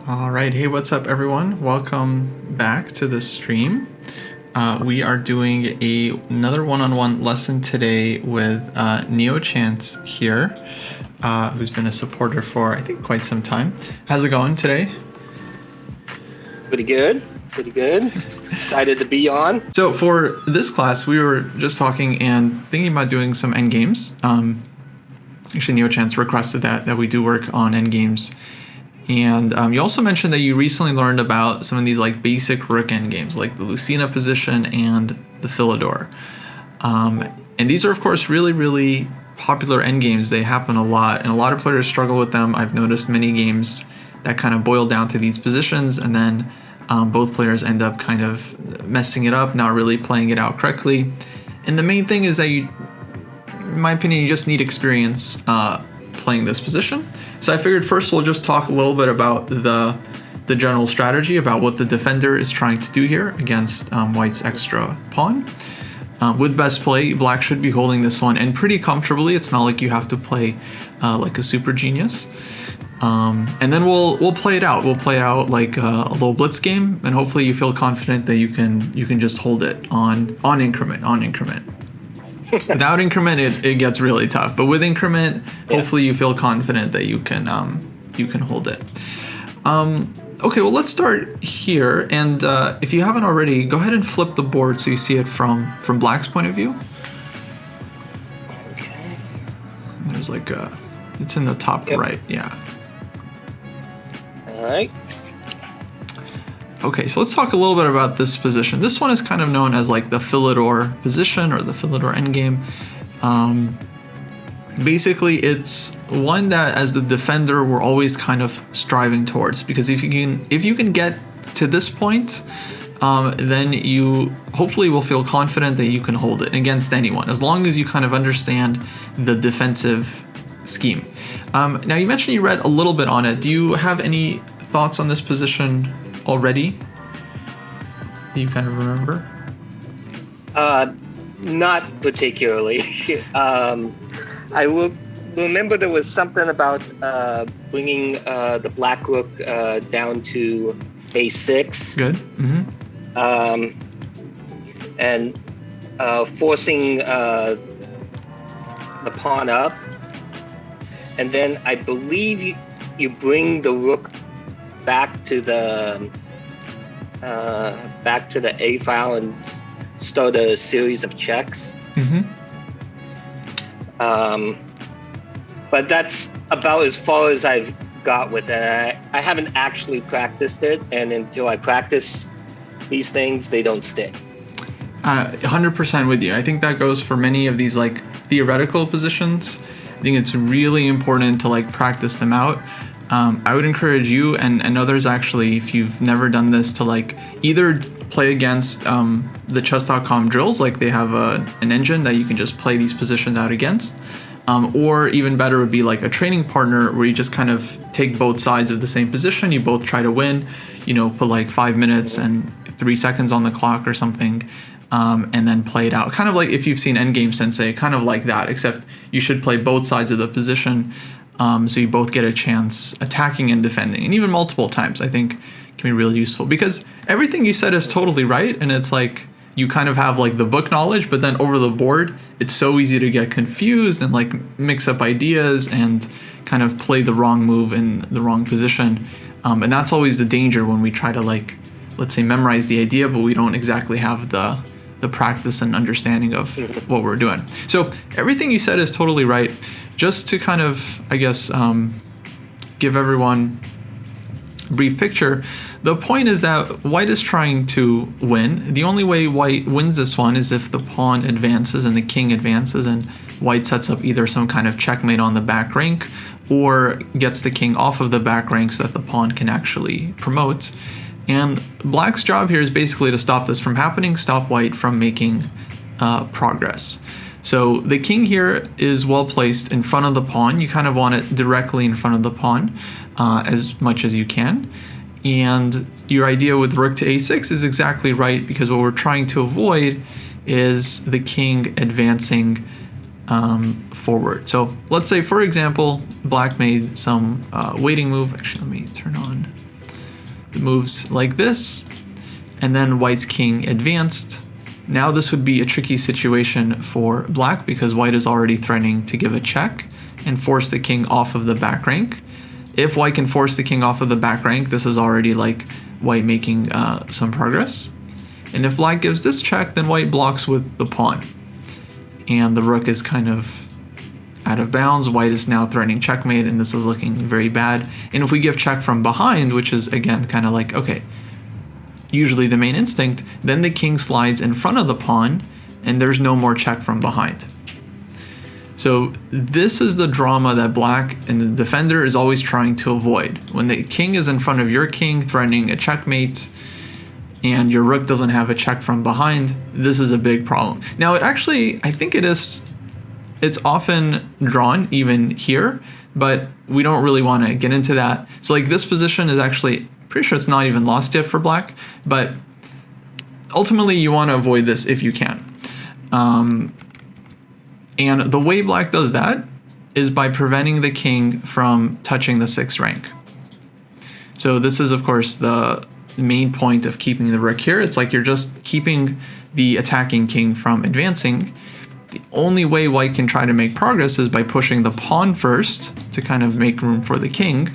All right, hey, what's up, everyone? Welcome back to the stream. We are doing another one-on-one lesson today with Neochance here, who's been a supporter for, I think, quite some time. How's it going today? Pretty good. Excited to be on. So for this class, we were just talking and thinking about doing some endgames. Actually, Neochance requested that we do work on endgames. And you also mentioned that you recently learned about some of these like basic Rook Endgames, like the Lucena Position and the Philidor. And these are, of course, really, really popular endgames. They happen a lot, and a lot of players struggle with them. I've noticed many games that kind of boil down to these positions, and then both players end up kind of messing it up, not really playing it out correctly. And the main thing is that you, in my opinion, you just need experience playing this position. So I figured first we'll just talk a little bit about the general strategy, about what the defender is trying to do here against White's extra pawn. With best play, Black should be holding this one, and pretty comfortably. It's not like you have to play like a super genius. And then we'll play it out. We'll play it out like a little blitz game, and hopefully you feel confident that you can just hold it on increment. Without increment, it gets really tough. But with increment, hopefully you feel confident that you can hold it. Okay, well, let's start here. And if you haven't already, go ahead and flip the board so you see it from Black's point of view. Okay. There's like it's in the top right, yeah. All right. Okay, so let's talk a little bit about this position. This one is kind of known as like the Philidor position or the Philidor endgame. Basically, it's one that as the defender we're always kind of striving towards, because if you can get to this point, then you hopefully will feel confident that you can hold it against anyone, as long as you kind of understand the defensive scheme. Now, you mentioned you read a little bit on it. Do you have any thoughts on this position already? Do you kind of remember? Not particularly. I will remember there was something about bringing the Black Rook down to A6. Good. And forcing the pawn up. And then I believe you bring the rook back to the A file and start a series of checks. But that's about as far as I've got with it. I haven't actually practiced it, and until I practice these things, they don't stick. 100% with you. I think that goes for many of these like theoretical positions. I think it's really important to like practice them out. I would encourage you and others, actually, if you've never done this, to like either play against the chess.com drills, like they have an engine that you can just play these positions out against, or even better would be like a training partner where you just kind of take both sides of the same position. You both try to win, put like 5 minutes and 3 seconds on the clock or something, and then play it out. Kind of like if you've seen Endgame Sensei, kind of like that, except you should play both sides of the position. So you both get a chance attacking and defending, and even multiple times, I think can be really useful, because everything you said is totally right. And it's like, you kind of have like the book knowledge, but then over the board, it's so easy to get confused and like mix up ideas and kind of play the wrong move in the wrong position. And that's always the danger when we try to like, let's say, memorize the idea, but we don't exactly have the practice and understanding of what we're doing. So everything you said is totally right. Just to kind of, I guess, give everyone a brief picture, the point is that White is trying to win. The only way White wins this one is if the pawn advances and the king advances, and White sets up either some kind of checkmate on the back rank or gets the king off of the back rank so that the pawn can actually promote. And Black's job here is basically to stop this from happening, stop White from making progress. So the king here is well placed in front of the pawn. You kind of want it directly in front of the pawn as much as you can. And your idea with rook to a6 is exactly right, because what we're trying to avoid is the king advancing forward. So let's say, for example, Black made some waiting move. Actually, let me turn on moves like this, and then white's king advanced. Now this would be a tricky situation for black because white is already threatening to give a check and force the king off of the back rank. If white can force the king off of the back rank, this is already like white making some progress. And if black gives this check, then white blocks with the pawn. And the rook is kind of out of bounds. White is now threatening checkmate, and this is looking very bad. And if we give check from behind, which is again kind of like, okay, usually the main instinct, then the king slides in front of the pawn, and there's no more check from behind. So this is the drama that black and the defender is always trying to avoid. When the king is in front of your king, threatening a checkmate, and your rook doesn't have a check from behind, this is a big problem. Now it actually, I think it's often drawn even here, but we don't really want to get into that. So like this position is actually, pretty sure it's not even lost yet for black, but ultimately you want to avoid this if you can. And the way black does that is by preventing the king from touching the 6th rank. So this is of course the main point of keeping the rook here. It's like you're just keeping the attacking king from advancing. The only way white can try to make progress is by pushing the pawn first to kind of make room for the king.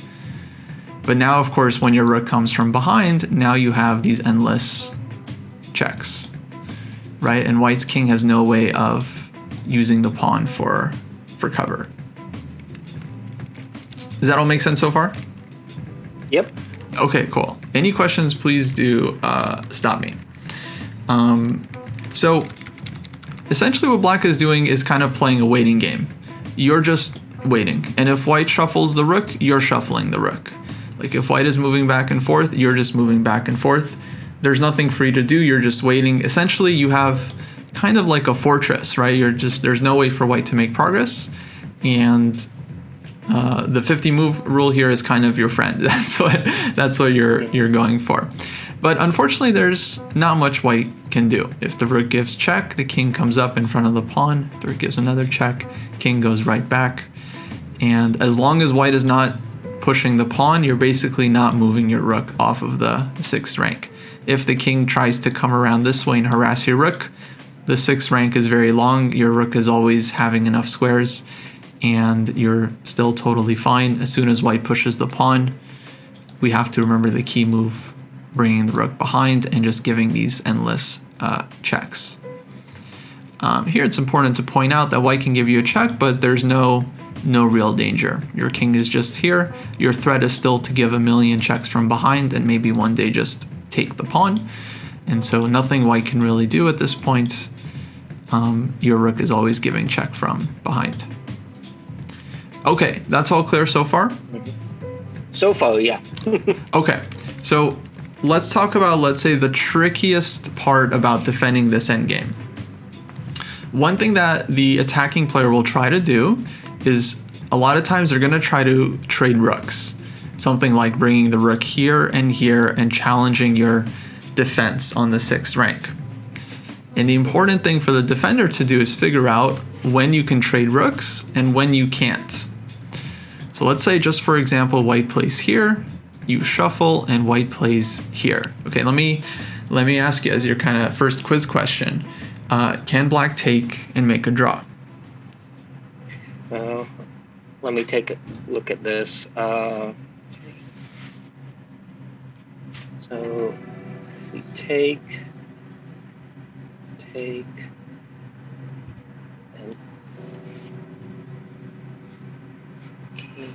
But now, of course, when your rook comes from behind, now you have these endless checks, right? And white's king has no way of using the pawn for cover. Does that all make sense so far? Yep. Okay, cool. Any questions, please do stop me. So essentially what black is doing is kind of playing a waiting game. You're just waiting. And if white shuffles the rook, you're shuffling the rook. Like if white is moving back and forth, you're just moving back and forth. There's nothing for you to do. You're just waiting. Essentially, you have kind of like a fortress, right? There's no way for white to make progress. And the 50 move rule here is kind of your friend. That's what you're going for. But unfortunately, there's not much white can do. If the rook gives check, the king comes up in front of the pawn. The rook gives another check, king goes right back. And as long as white is not pushing the pawn, you're basically not moving your rook off of the 6th rank. If the king tries to come around this way and harass your rook, the 6th rank is very long. Your rook is always having enough squares, and you're still totally fine. As soon as white pushes the pawn, we have to remember the key move, bringing the rook behind and just giving these endless checks. Here it's important to point out that white can give you a check, but there's no real danger. Your king is just here. Your threat is still to give a million checks from behind and maybe one day just take the pawn. And so nothing white can really do at this point. Your rook is always giving check from behind. Okay, that's all clear so far? So far, yeah. Okay, so let's talk about, let's say, the trickiest part about defending this endgame. One thing that the attacking player will try to do is a lot of times they're going to try to trade rooks. Something like bringing the rook here and challenging your defense on the 6th rank. And the important thing for the defender to do is figure out when you can trade rooks and when you can't. So let's say, just for example, white plays here, you shuffle, and white plays here. Okay, let me ask you as your kind of first quiz question. Can black take and make a draw? Let me take a look at this. So we take, and king.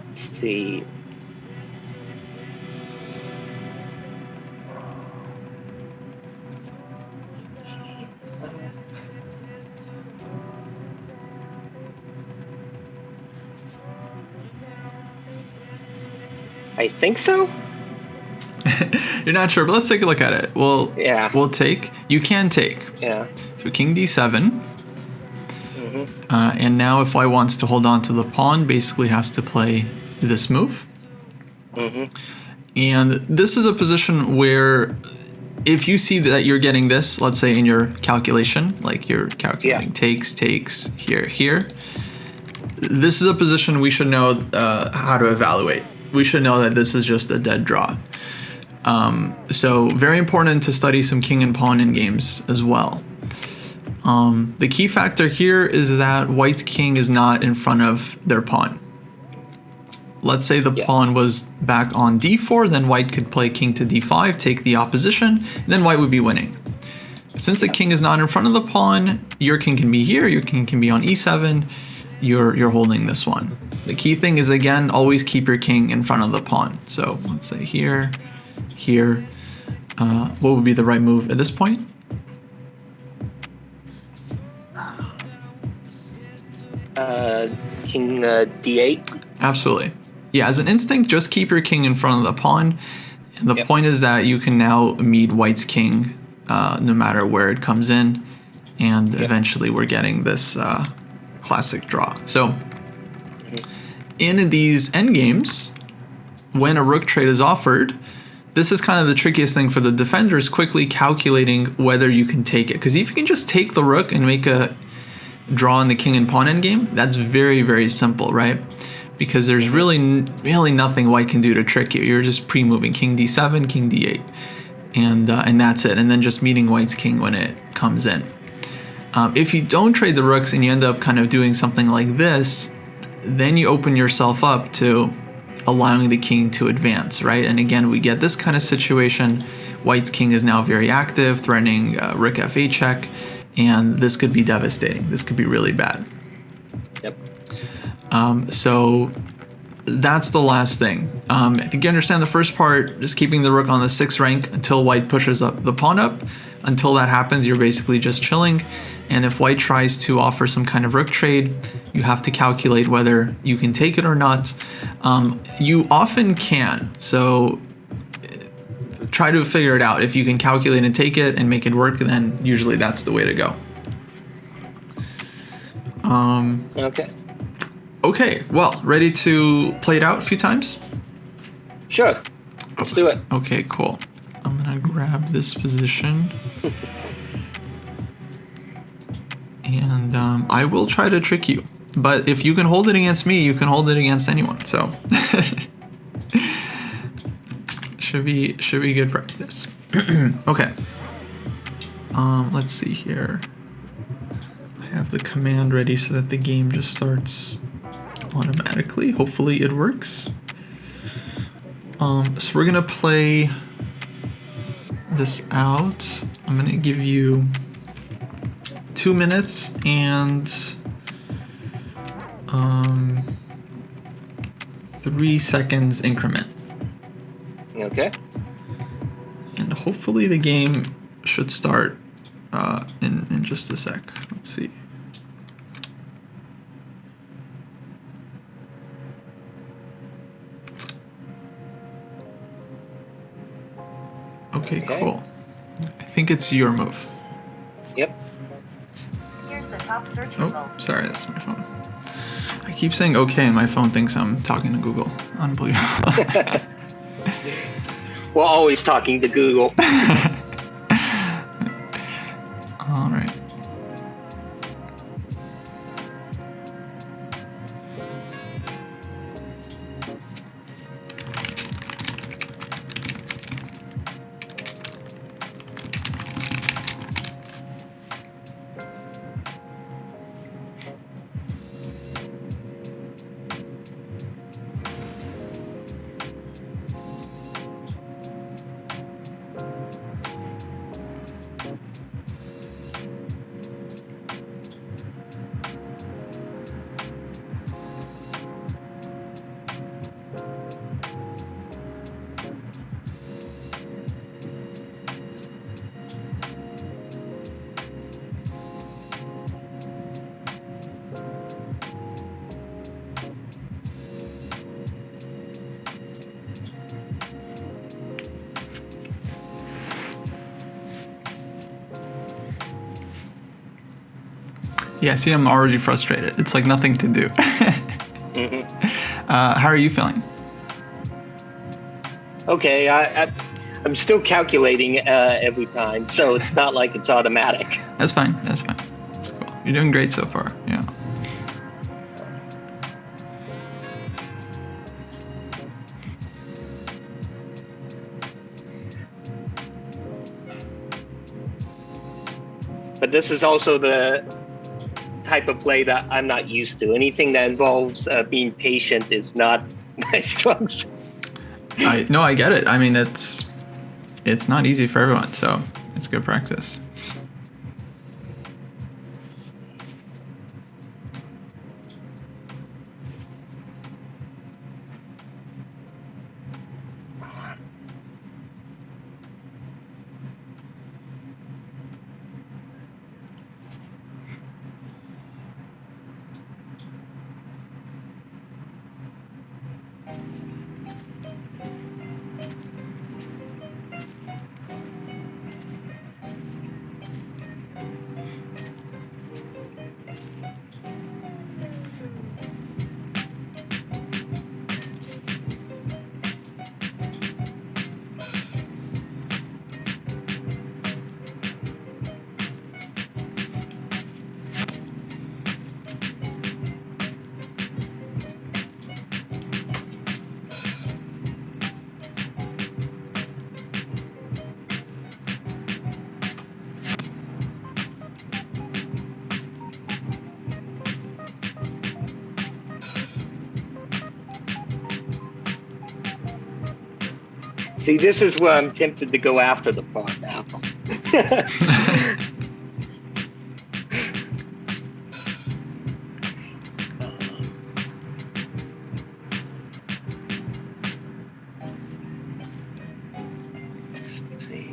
Let's see. I think so. You're not sure, but let's take a look at it. We'll take. You can take. Yeah. So king d7. And now if white wants to hold on to the pawn, basically has to play this move. And this is a position where if you see that you're getting this, let's say in your calculation, like you're calculating takes, here, this is a position we should know how to evaluate. We should know that this is just a dead draw. So very important to study some king and pawn in games as well. The key factor here is that white's king is not in front of their pawn. Let's say the pawn was back on d4, then white could play king to d5, take the opposition, and then white would be winning. Since the king is not in front of the pawn, your king can be here, your king can be on e7, you're holding this one. The key thing is, again, always keep your king in front of the pawn. So let's say here. What would be the right move at this point? King d8. Absolutely. Yeah, as an instinct, just keep your king in front of the pawn. And the point is that you can now meet white's king no matter where it comes in. And eventually we're getting this classic draw. So in these endgames, when a rook trade is offered, this is kind of the trickiest thing for the defenders, quickly calculating whether you can take it. Because if you can just take the rook and make a draw in the king and pawn endgame, that's very, very simple, right? Because there's really nothing white can do to trick you. You're just pre-moving king d7, king d8, and that's it. And then just meeting white's king when it comes in. If you don't trade the rooks and you end up kind of doing something like this, then you open yourself up to allowing the king to advance, right? And again, we get this kind of situation. White's king is now very active, threatening rook f8 check, and this could be devastating. This could be really bad. Yep. So that's the last thing. I think you understand the first part, just keeping the rook on the 6th rank until white pushes up the pawn up. Until that happens, you're basically just chilling. And if white tries to offer some kind of rook trade, you have to calculate whether you can take it or not. You often can. So try to figure it out. If you can calculate and take it and make it work, then usually that's the way to go. Okay, well, ready to play it out a few times? Sure, let's do it. Okay, cool. I'm gonna grab this position. And I will try to trick you. But if you can hold it against me, you can hold it against anyone, so. Should be good practice. Okay. Let's see here. I have the command ready so that the game just starts automatically. Hopefully it works. So we're gonna play this out. I'm gonna give you 2 minutes and 3 seconds increment. Okay. And hopefully the game should start in just a sec. Let's see. Okay, cool. I think it's your move. Yep. Here's the top search Oh, result. sorry, that's my phone. I keep saying okay and my phone thinks I'm talking to Google. Unbelievable. We're always talking to Google. All right. Yeah, see, I'm already frustrated. It's like nothing to do. How are you feeling? Okay, I'm still calculating every time, so it's not like it's automatic. That's fine. That's fine. That's cool. You're doing great so far. Yeah. But this is also the type of play that I'm not used to. Anything that involves being patient is not my strong suit. No, I get it. I mean, it's not easy for everyone, so it's good practice. See, this is where I'm tempted to go after the pawn now. Let's see.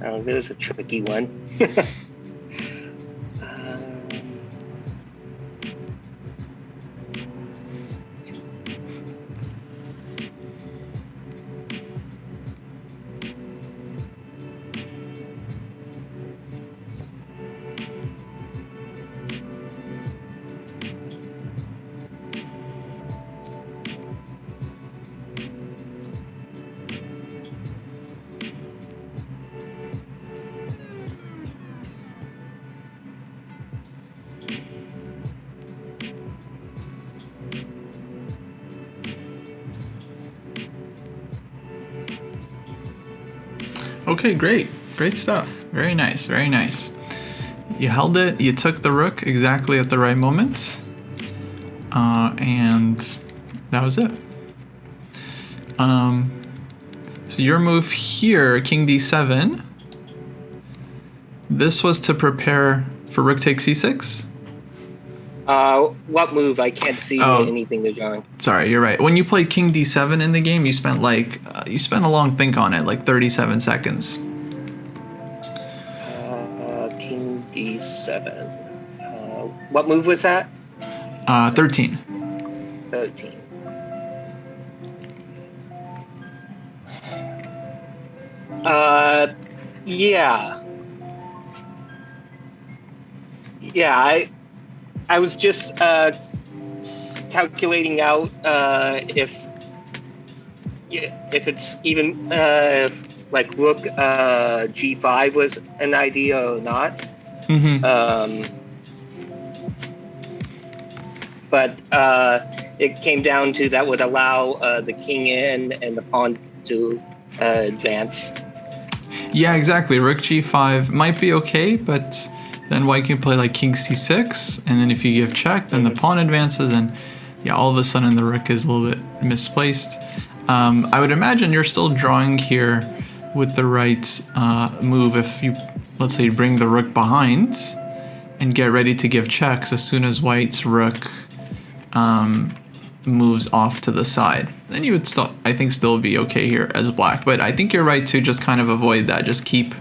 Oh, there's a tricky one. Okay, great. Great stuff. Very nice. Very nice. You held it. You took the rook exactly at the right moment. And that was it. So your move here, king d7. This was to prepare for rook takes c6? What move? I can't see anything they're drawing. Sorry, you're right. When you played king d7 in the game, you spent a long think on it, like 37 seconds. King d7. What move was that? 13. 13. Yeah. Yeah, I was just calculating out if it's even like rook g5 was an idea or not. Mm-hmm. But it came down to that would allow the king in and the pawn to advance. Yeah, exactly. Rook g5 might be okay, but then white can play like king c6, and then if you give check, then the pawn advances, and yeah, all of a sudden the rook is a little bit misplaced. I would imagine you're still drawing here with the right move if you, let's say, bring the rook behind and get ready to give checks as soon as white's rook moves off to the side. Then you would still, I think, still be okay here as black. But I think you're right to just kind of avoid that. Just keep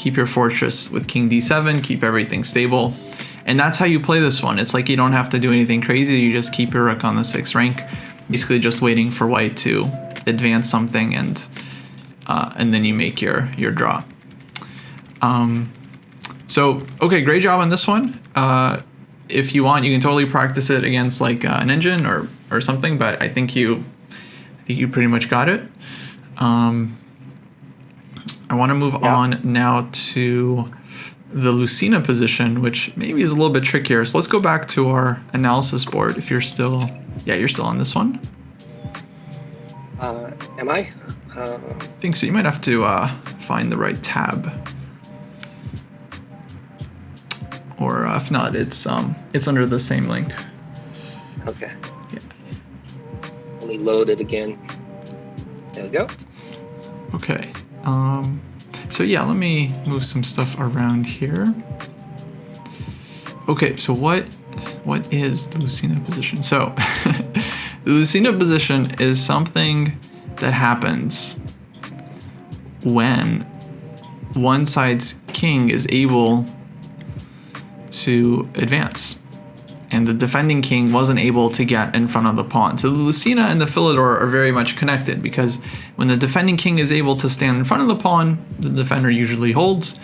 your fortress with king d7, keep everything stable. And that's how you play this one. It's like you don't have to do anything crazy. You just keep your rook on the 6th rank, basically just waiting for white to advance something, and then you make your draw. So, okay, great job on this one. If you want, you can totally practice it against like an engine or something, but I think you pretty much got it. I want to move on now to the Lucena position, which maybe is a little bit trickier. So let's go back to our analysis board. If you're still, you're still on this one. Am I? I think so. You might have to find the right tab. Or if not, it's under the same link. Okay. Yeah. Let me load it again. There we go. Okay. So yeah, let me move some stuff around here. Okay, so what is the Lucena position? So the Lucena position is something that happens when one side's king is able to advance and the defending king wasn't able to get in front of the pawn. So the Lucena and the Philidor are very much connected, because when the defending king is able to stand in front of the pawn, the defender usually holds.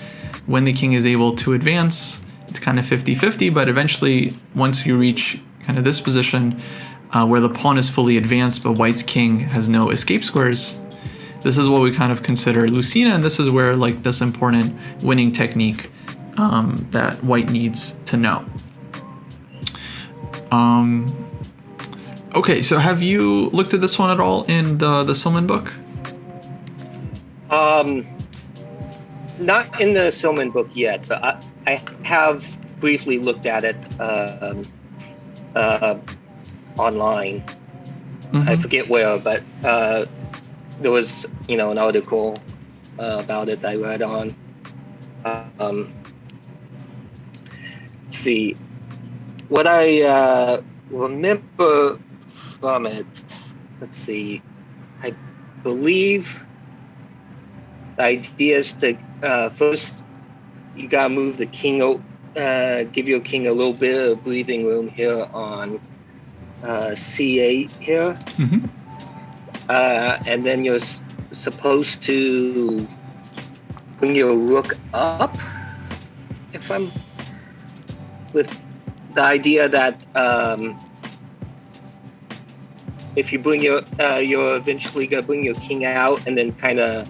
When the king is able to advance, it's kind of 50-50, but eventually once you reach kind of this position where the pawn is fully advanced but white's king has no escape squares, this is what we kind of consider Lucena, and this is where like this important winning technique that white needs to know. Okay, so have you looked at this one at all in the Silman book? Not in the Silman book yet, but I have briefly looked at it online. I forget where, but there was, an article about it I read on. Let's see, what I remember from it. Let's see, I believe the idea is to first you gotta move the king, give your king a little bit of breathing room here on c8 here, and then you're supposed to bring your rook up, if I'm with the idea that if you bring you're eventually gonna bring your king out and then kind of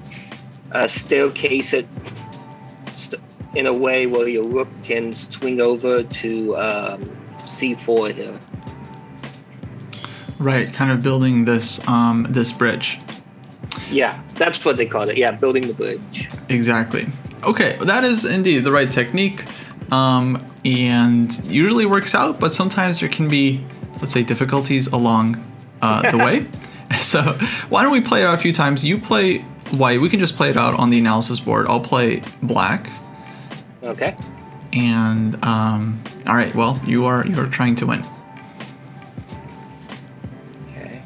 staircase it in a way where your rook can swing over to c4 here. Right, kind of building this this bridge. Yeah, that's what they call it. Yeah, building the bridge. Exactly. Okay, that is indeed the right technique, and usually works out, but sometimes there can be, let's say, difficulties along the way. So why don't we play it out a few times? You play white. We can just play it out on the analysis board. I'll play black. Okay. And all right. Well, you're trying to win. Okay.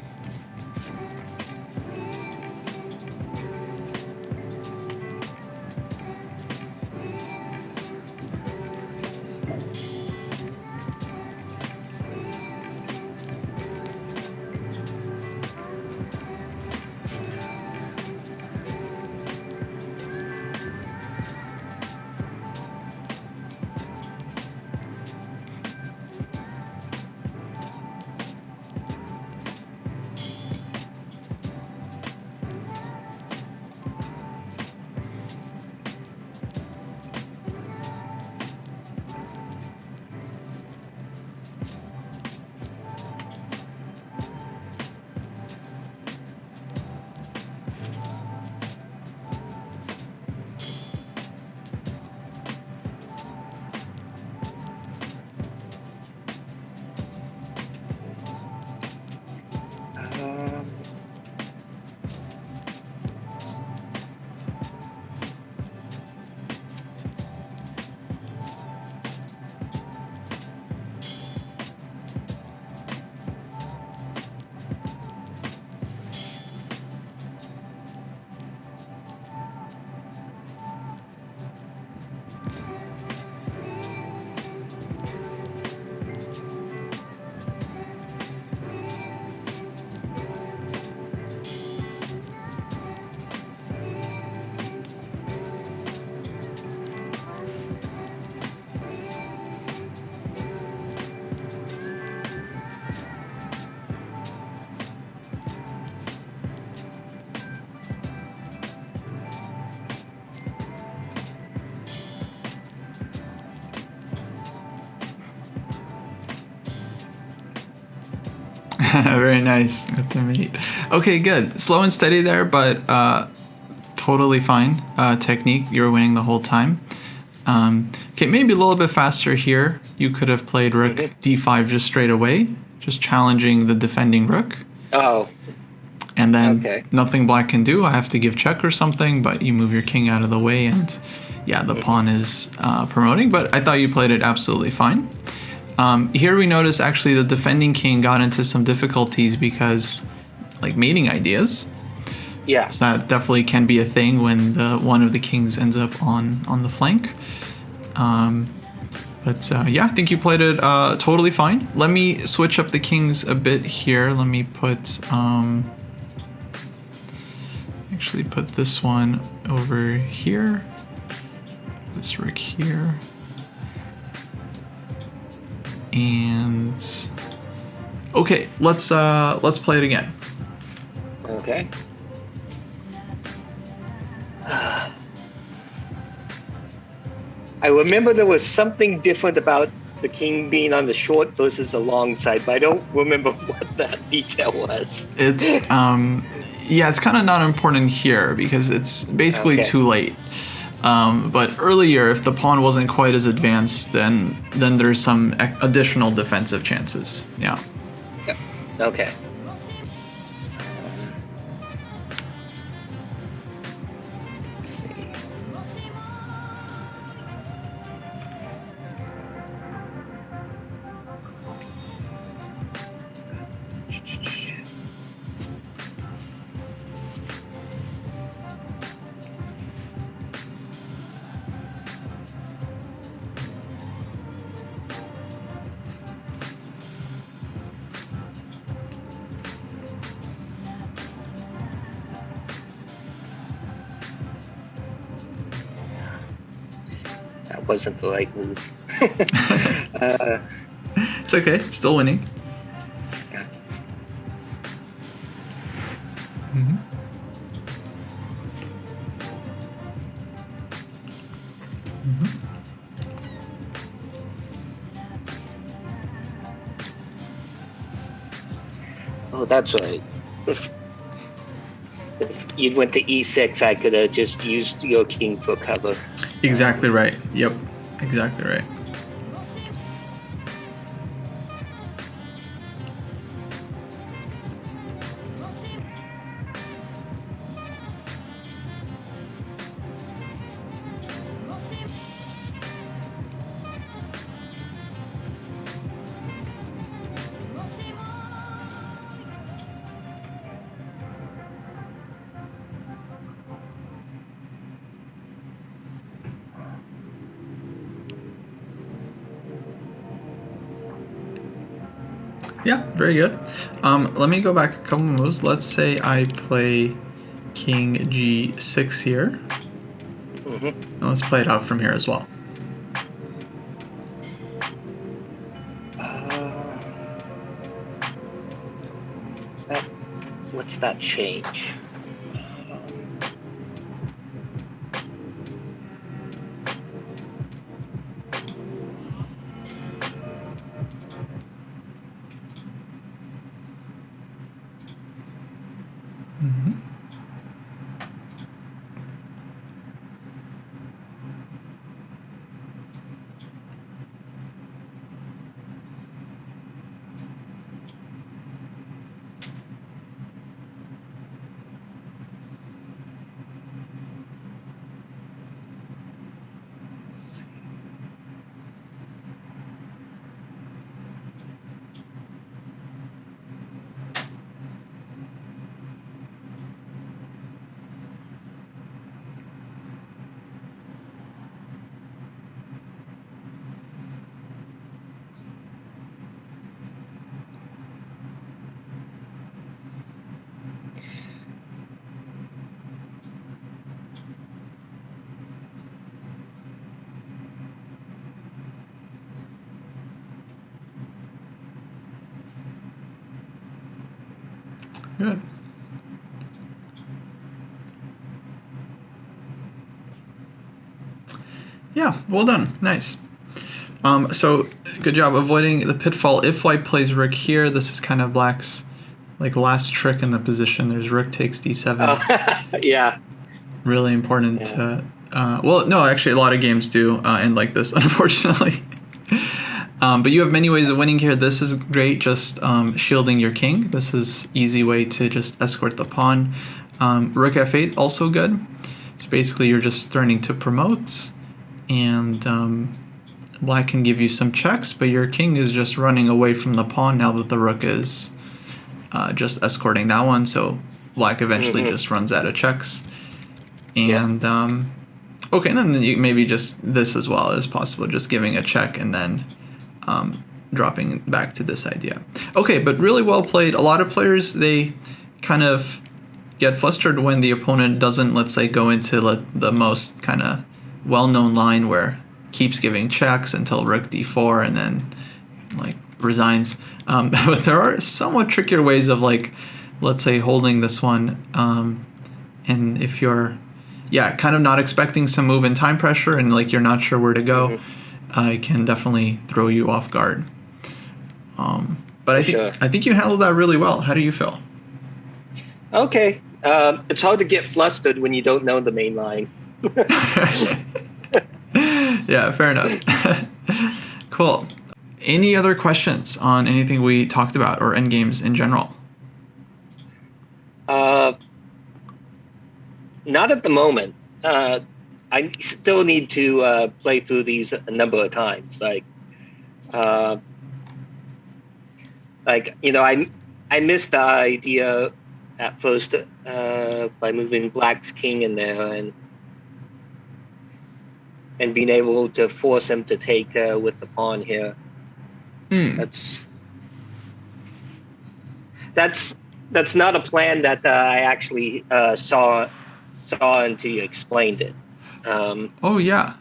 Very nice. With the mate. Okay, good. Slow and steady there, but totally fine. Technique, you're winning the whole time. Okay, maybe a little bit faster here. You could have played rook d5 just straight away, just challenging the defending rook. Oh, And then okay. nothing black can do. I have to give check or something, but you move your king out of the way, and yeah, the pawn is promoting. But I thought you played it absolutely fine. Here we notice actually the defending king got into some difficulties because, like, mating ideas. Yeah. So that definitely can be a thing when one of the kings ends up on the flank. But yeah, I think you played it totally fine. Let me switch up the kings a bit here. Let me put actually put this one over here. This rook here. And okay, let's play it again. Okay. I remember there was something different about the king being on the short versus the long side, but I don't remember what that detail was. It's yeah, it's kind of not important here because it's basically too late. But earlier, if the pawn wasn't quite as advanced, then there's some additional defensive chances. Yeah. Yep. Okay. Let's see. That wasn't the right move. It's okay. Still winning. Yeah. Mm-hmm. Mm-hmm. Oh, that's right. If you went to e6, I could have just used your king for cover. Exactly right. Yep. Exactly right. Yeah, very good. Let me go back a couple moves. Let's say I play king g6 here. Mm-hmm. And let's play it out from here as well. What's that change? Mm-hmm. Good. Yeah, well done. Nice. So Good job avoiding the pitfall. If white plays rook here, this is kind of black's like last trick in the position. There's rook takes d7. Oh, yeah. Really important to... well, no, actually, a lot of games do end like this, unfortunately. But you have many ways of winning here. This is great, just shielding your king. This is easy way to just escort the pawn. Rook f8, also good. So basically, you're just starting to promote, and black can give you some checks, but your king is just running away from the pawn now that the rook is just escorting that one. So black eventually just runs out of checks. And okay, and then you maybe just this as well as possible, just giving a check and then dropping back to this idea. Okay, but really well played. A lot of players, they kind of get flustered when the opponent doesn't, let's say, go into the most kind of well-known line where keeps giving checks until rook d4 and then like resigns. But there are somewhat trickier ways of like, let's say, holding this one. And if you're kind of not expecting some move in time pressure and like you're not sure where to go, it can definitely throw you off guard. But I think you handled that really well. How do you feel? Okay. It's hard to get flustered when you don't know the main line. Yeah, fair enough. Cool. Any other questions on anything we talked about or endgames in general? Not at the moment. I still need to play through these a number of times. Like you know, I missed the idea at first by moving black's king in there and being able to force him to take with the pawn here. That's not a plan that I actually saw until you explained it. Oh yeah,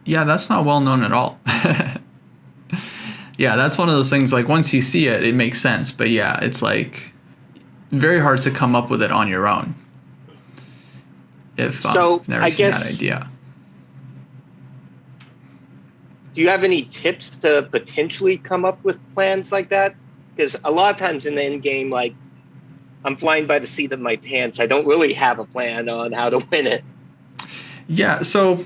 that's not well known at all. Yeah, that's one of those things, like once you see it, it makes sense. But yeah, it's like very hard to come up with it on your own if you've never seen that idea. Do you have any tips to potentially come up with plans like that? Because a lot of times in the end game, like I'm flying by the seat of my pants. I don't really have a plan on how to win it. Yeah, so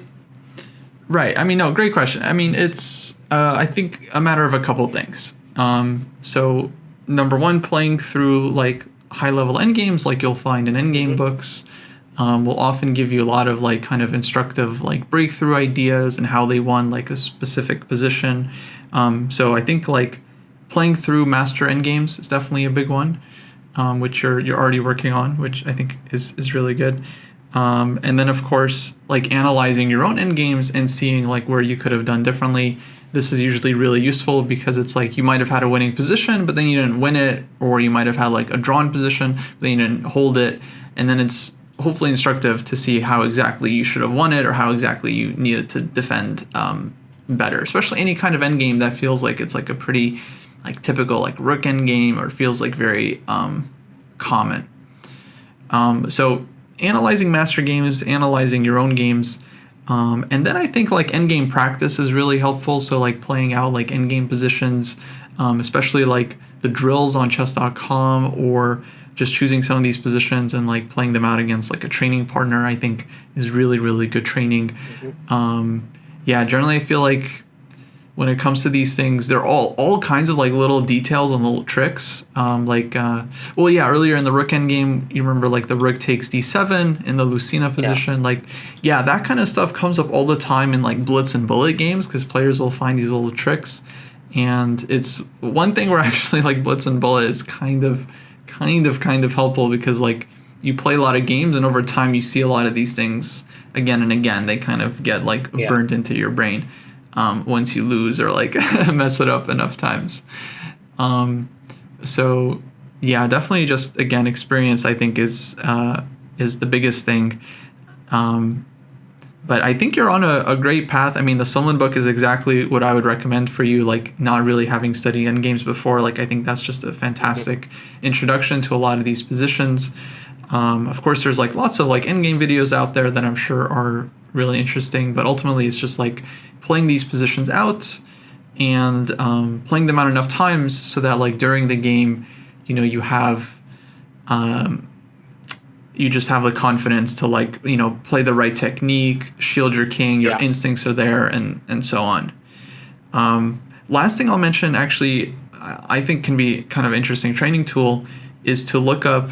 right. I mean, no, great question. I mean, it's I think a matter of a couple things. So number one, playing through like high-level endgames, like you'll find in endgame books, will often give you a lot of like kind of instructive like breakthrough ideas and how they won like a specific position. So I think like playing through master endgames is definitely a big one, which you're already working on, which I think is really good. And then of course like analyzing your own endgames and seeing like where you could have done differently. This is usually really useful because it's like you might have had a winning position, but then you didn't win it, or you might have had like a drawn position, but then you didn't hold it. And then it's hopefully instructive to see how exactly you should have won it or how exactly you needed to defend better, especially any kind of endgame that feels like it's like a pretty like typical like Rook Endgame or feels like very common. So analyzing master games, analyzing your own games, and then I think like endgame practice is really helpful. So like playing out like endgame positions, especially like the drills on chess.com, or just choosing some of these positions and like playing them out against like a training partner, I think is really, really good training. Generally I feel like when it comes to these things, they're all kinds of like little details and little tricks. Earlier in the Rook Endgame, you remember like the Rook takes d7 in the Lucena position. That kind of stuff comes up all the time in like blitz and bullet games because players will find these little tricks. And it's one thing where actually like blitz and bullet is kind of helpful because like you play a lot of games and over time you see a lot of these things again and again. They kind of get like burnt into your brain. Once you lose or like mess it up enough times. Definitely just again, experience I think is the biggest thing. But I think you're on a great path. I mean, the Sunland book is exactly what I would recommend for you, like not really having studied endgames before. Like I think that's just a fantastic introduction to a lot of these positions. Of course, there's like lots of like endgame videos out there that I'm sure are really interesting, but ultimately it's just like playing these positions out, and playing them out enough times so that like during the game, you know, you just have the confidence to like, you know, play the right technique, shield your king, your instincts are there, and so on. Last thing I'll mention, actually, I think can be kind of interesting training tool is to look up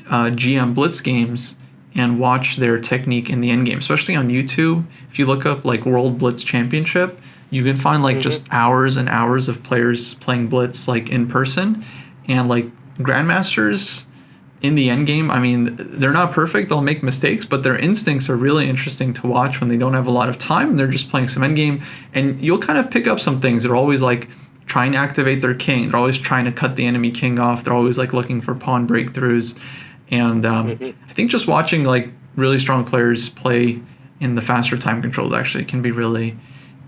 GM Blitz games and watch their technique in the end game, especially on YouTube. If you look up like World Blitz Championship, you can find like just hours and hours of players playing Blitz like in person, and like grandmasters in the end game. I mean, they're not perfect; they'll make mistakes, but their instincts are really interesting to watch when they don't have a lot of time and they're just playing some end game. And you'll kind of pick up some things. They're always like trying to activate their king. They're always trying to cut the enemy king off. They're always like looking for pawn breakthroughs. And I think just watching like really strong players play in the faster time controls actually can be really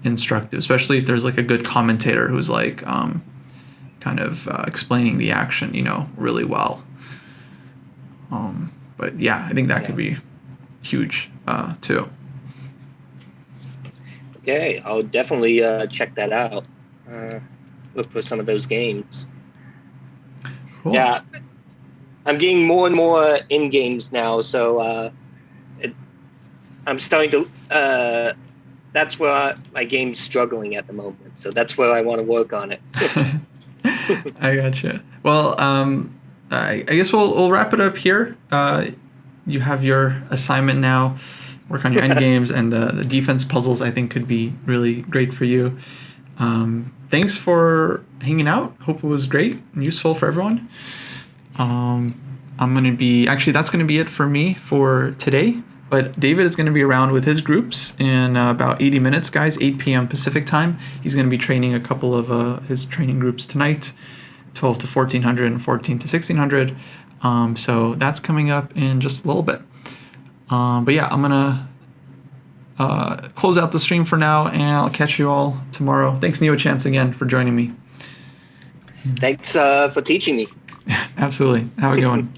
instructive, especially if there's like a good commentator who's like kind of explaining the action, you know, really well. But yeah, I think that could be huge too. Okay, I'll definitely check that out. Look for some of those games. Cool. Yeah, I'm getting more and more in games now, so I'm starting to. That's where my game's struggling at the moment, so that's where I want to work on it. I gotcha. Well, I guess we'll wrap it up here. You have your assignment now. Work on your end games, and the defense puzzles I think could be really great for you. Thanks for hanging out. Hope it was great and useful for everyone. That's going to be it for me for today. But David is going to be around with his groups in about 80 minutes, guys, 8 p.m. Pacific time. He's going to be training a couple of his training groups tonight, 12 to 1400 and 14 to 1600. So that's coming up in just a little bit. But yeah, I'm going to close out the stream for now, and I'll catch you all tomorrow. Thanks, Neochance, again for joining me. Thanks for teaching me. Absolutely. Have a good one.